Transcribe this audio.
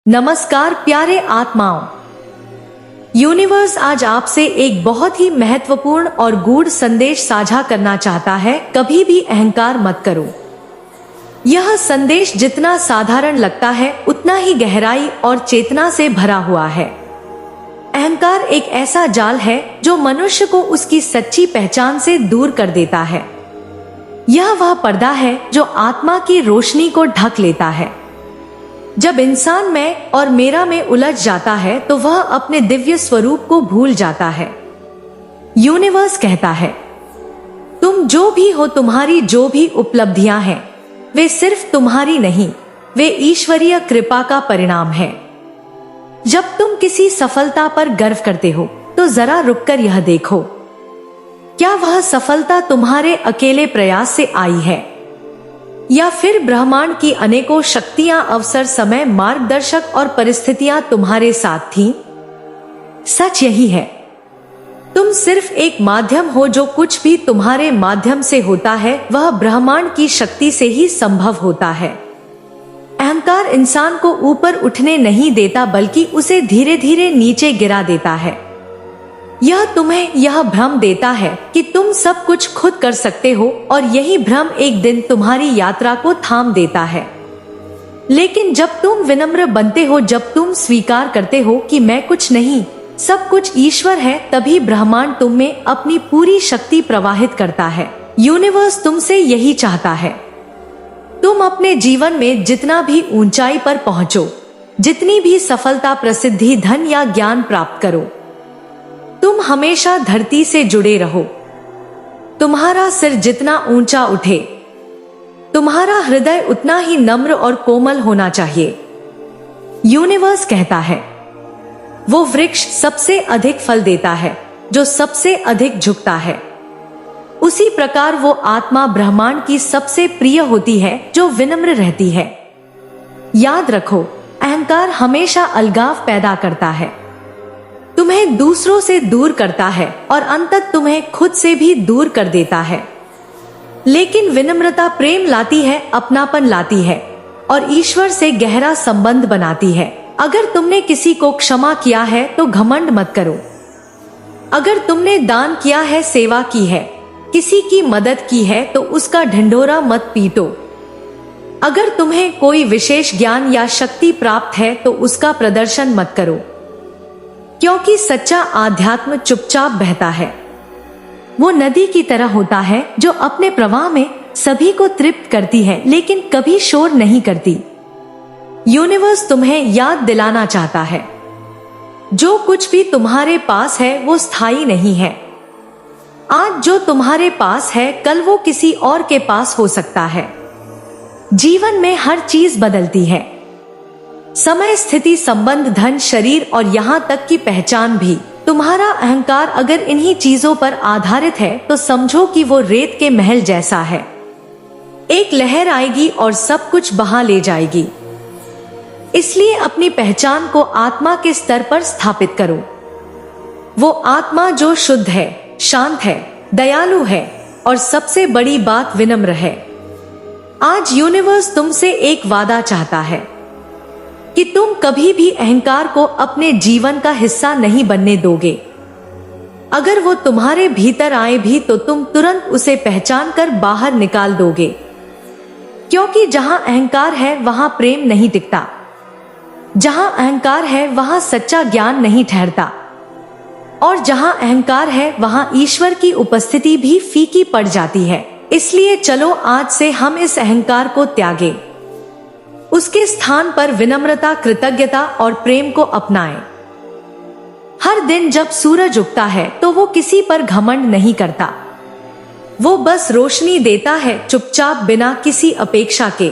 नमस्कार प्यारे आत्माओं। यूनिवर्स आज आपसे एक बहुत ही महत्वपूर्ण और गूढ़ संदेश साझा करना चाहता है। कभी भी अहंकार मत करो। यह संदेश जितना साधारण लगता है उतना ही गहराई और चेतना से भरा हुआ है। अहंकार एक ऐसा जाल है जो मनुष्य को उसकी सच्ची पहचान से दूर कर देता है। यह वह पर्दा है जो आत्मा की रोशनी को ढक लेता है। जब इंसान मैं और मेरा में उलझ जाता है तो वह अपने दिव्य स्वरूप को भूल जाता है। यूनिवर्स कहता है, तुम जो भी हो, तुम्हारी जो भी उपलब्धियां हैं, वे सिर्फ तुम्हारी नहीं, वे ईश्वरीय कृपा का परिणाम है। जब तुम किसी सफलता पर गर्व करते हो तो जरा रुककर यह देखो, क्या वह सफलता तुम्हारे अकेले प्रयास से आई है या फिर ब्रह्मांड की अनेकों शक्तियां, अवसर, समय, मार्गदर्शक और परिस्थितियां तुम्हारे साथ थीं? सच यही है, तुम सिर्फ एक माध्यम हो। जो कुछ भी तुम्हारे माध्यम से होता है वह ब्रह्मांड की शक्ति से ही संभव होता है। अहंकार इंसान को ऊपर उठने नहीं देता बल्कि उसे धीरे धीरे नीचे गिरा देता है। यह तुम्हें यह भ्रम देता है कि तुम सब कुछ खुद कर सकते हो और यही भ्रम एक दिन तुम्हारी यात्रा को थाम देता है। लेकिन जब तुम विनम्र बनते हो, जब तुम स्वीकार करते हो कि मैं कुछ नहीं, सब कुछ ईश्वर है, तभी ब्रह्मांड तुम में अपनी पूरी शक्ति प्रवाहित करता है। यूनिवर्स तुमसे यही चाहता है, तुम अपने जीवन में जितना भी ऊंचाई पर पहुंचो, जितनी भी सफलता, प्रसिद्धि, धन या ज्ञान प्राप्त करो, तुम हमेशा धरती से जुड़े रहो। तुम्हारा सिर जितना ऊंचा उठे, तुम्हारा हृदय उतना ही नम्र और कोमल होना चाहिए। यूनिवर्स कहता है, वो वृक्ष सबसे अधिक फल देता है जो सबसे अधिक झुकता है। उसी प्रकार वो आत्मा ब्रह्मांड की सबसे प्रिय होती है जो विनम्र रहती है। याद रखो, अहंकार हमेशा अलगाव पैदा करता है, तुम्हें दूसरों से दूर करता है और अंततः तुम्हें खुद से भी दूर कर देता है। लेकिन विनम्रता प्रेम लाती है, अपनापन लाती है और ईश्वर से गहरा संबंध बनाती है। अगर तुमने किसी को क्षमा किया है तो घमंड मत करो। अगर तुमने दान किया है, सेवा की है, किसी की मदद की है तो उसका ढिंढोरा मत पीटो। अगर तुम्हें कोई विशेष ज्ञान या शक्ति प्राप्त है तो उसका प्रदर्शन मत करो, क्योंकि सच्चा आध्यात्म चुपचाप बहता है। वो नदी की तरह होता है जो अपने प्रवाह में सभी को तृप्त करती है लेकिन कभी शोर नहीं करती। यूनिवर्स तुम्हें याद दिलाना चाहता है, जो कुछ भी तुम्हारे पास है वो स्थायी नहीं है। आज जो तुम्हारे पास है कल वो किसी और के पास हो सकता है। जीवन में हर चीज बदलती है, समय, स्थिति, संबंध, धन, शरीर और यहाँ तक की पहचान भी। तुम्हारा अहंकार अगर इन्हीं चीजों पर आधारित है तो समझो कि वो रेत के महल जैसा है। एक लहर आएगी और सब कुछ बहा ले जाएगी। इसलिए अपनी पहचान को आत्मा के स्तर पर स्थापित करो। वो आत्मा जो शुद्ध है, शांत है, दयालु है और सबसे बड़ी बात विनम्र है। आज यूनिवर्स तुमसे एक वादा चाहता है कि तुम कभी भी अहंकार को अपने जीवन का हिस्सा नहीं बनने दोगे। अगर वो तुम्हारे भीतर आए भी तो तुम तुरंत उसे पहचान कर बाहर निकाल दोगे, क्योंकि जहां अहंकार है वहां प्रेम नहीं टिकता। जहां अहंकार है वहां सच्चा ज्ञान नहीं ठहरता और जहां अहंकार है वहां ईश्वर की उपस्थिति भी फीकी पड़ जाती है। इसलिए चलो आज से हम इस अहंकार को त्यागें, उसके स्थान पर विनम्रता, कृतज्ञता और प्रेम को अपनाएं। हर दिन जब सूरज उगता है तो वो किसी पर घमंड नहीं करता, वो बस रोशनी देता है, चुपचाप, बिना किसी अपेक्षा के।